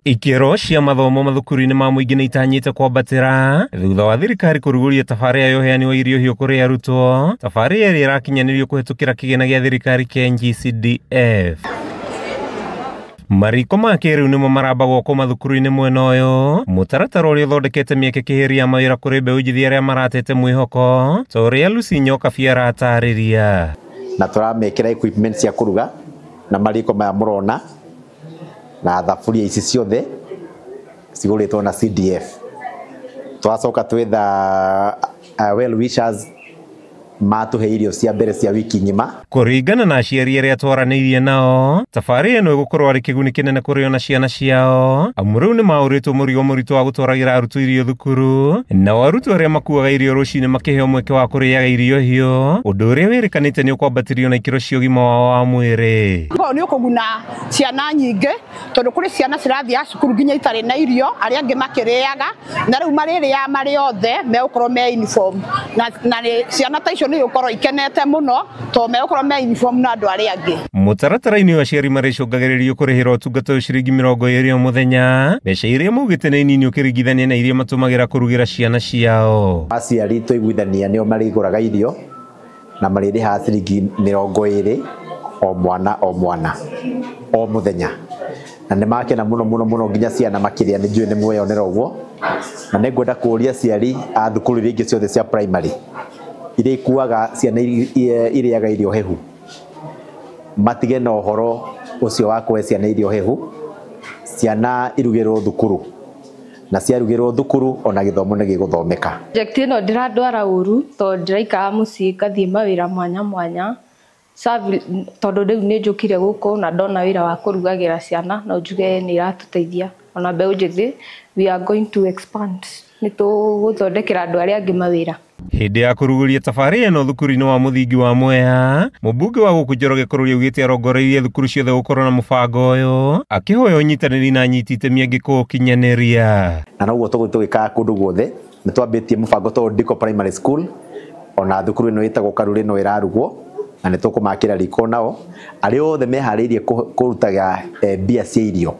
Ikero cia mathomo mathukuru-inĩ ma mũingĩ nĩ itanyĩte kwambatĩra thutha wa thirikari kũrugũria tabarĩra ya ũheani wa irio hiũ kũrĩ arutwo, tabarĩra ĩrĩa ĩrakinyanĩrio kũhetũkĩra kĩgĩna gĩa thirikari kĩa NG-CDF. Mariko ma kĩrĩu nĩmo maramba gwakwo mathukuru-inĩ mwena ũyũ, mũtaratara ũrĩa ũthondekete mĩeke kĩhĩri ya mawĩra kũrĩ mbeũ njĩthĩ arĩa maratete mwĩhoko, ta ũrĩa Lucy Nyokabi aratarĩria. Na tũramekĩra equipment cia kũruga na mariko maya mũrona na thaburia ici ciothe cigũrĩtwo na CDF. Twacoka twetha well wishers matuhe irio cia mbere cia wiki ng'ima. Kũringana na aciari arĩa twaranĩirie nao, tabarĩra ĩno ĩgũkorwo arĩ kĩguni kĩnene kũrĩ ona ciana ciao, amu rĩu nĩ maũrĩtwo mũrigo mũritũ wa gũtwaragĩra arutwo irio thukuru, nao arutwo arĩa makuaga irio rũcinĩ makĩheo mweke wa kũrĩaga irio hiũ, ũndũ ũrĩa wĩrĩkanĩte nĩ ũkwambatĩrio na ikĩro cia ũgima wao wa mwĩrĩ. Nĩ ũkũguna ciana nyingĩ tondũ kũrĩ ciana cirathiĩ cukuru nginya itarĩ na irio, arĩa angĩ makĩrĩaga, na rĩu marĩrĩaga marĩ othe megũkorwo me uniform, na ciana ta icio nĩ gũkorwo ikenete mũno tondũ megũkorwo me uniform na andũ arĩa angĩ. Mũtaratara-inĩ wa aciari marĩcũngagĩrĩrio kũrĩhĩrwo ũtungata ũyũ ciringi 20 o mũthenya, mbeca iria maugĩte nĩ nini ũkĩringithania na iria matũmagĩra kũrugĩra ciana ciao. Aciari tũiguithania nĩo marĩgũraga irio na marĩrĩhaga ciringi 20 o mwana o mũthenya, na nĩ makena mũno nginya ciana makĩria nĩ njũĩ nĩ mweyonera ũguo, na nĩ ngwenda kũria aciari a thukuru iria ingĩ ciothe cia primary iria ikuaga ciana irĩaga irio hehu, matige na ũhoro ũcio wa kũhe ciana irio hehu, ciana irugĩrwo thukuru, na ciarugĩrwo thukuru ona gĩthomo nĩ gĩgũthomeka. Project ĩno ndĩrandwara ũru tondũ ndĩraikara mũciĩ ngathiĩ mawĩra mwanya tondũ rĩu nĩ njũkire gũkũ na ndona wĩra wa kũrugagĩra ciana na njuge nĩ iratũteithia ona mbeũ njĩthĩ. We are going to expand, nĩ tũgũthondekera andũ arĩa angĩ mawĩra. Hĩndĩ ya kũrugũria tabarĩra ĩno thukuru-inĩ wa mũthingi wa Mwea, mũmbunge wa gũkũ Njoroge Kũrũri augĩte arongoreirie thukuru ciothe gũkorwo na mũbango ũyũ, akĩhoya ũnyitanĩri na anyiti itemi angĩ kũũkinyanĩria. Na noguo tũgĩkaga kũndũ guothe, nĩ twambĩtie mũbango tondũ Ndiko Primary School ona thukuru ĩno ĩtagwo Karũri ĩno ĩrarugwo, na nĩ tũkũmakĩra riko nao, arĩa othe meharĩirie kũrutaga mbia cia irio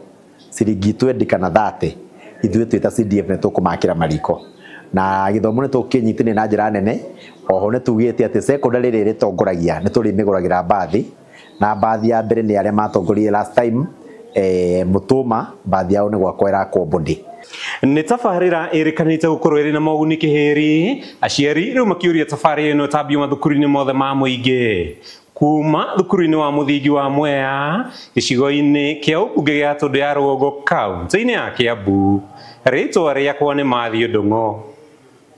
ciringi 20 kana 30, ithuĩ twĩta CDF nĩ tũkũmakĩra mariko. Na gĩthomo nĩ tũkĩnyitithania na njĩra nene, oho nĩ tugĩte atĩ secondary rĩrĩ tongoragia nĩ tũrĩmĩgũragĩra mbathi, na mbathi ya mbere nĩ arĩa matongoririe last time Mũtũma, mbathi yao nĩ gwakwa ĩrakwo Bondi. Nĩ tabarĩra ĩrĩkanĩte gũkorwo ĩrĩ na moguni kĩhĩri, aciari rĩu makĩũria tabarĩra ĩno ĩtambio mathukuru-inĩ mothe ma mũingĩ, kuma thukuru-inĩ wa mũthingi wa Mwea, gĩcigo-inĩ kĩa ũmbunge gĩa Tũndũ ya Rũgongo kaunti-inĩ ya Kiambu. Rĩtwa rĩakwa nĩ Mathiũ Ndung'u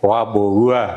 wa Mbũgua.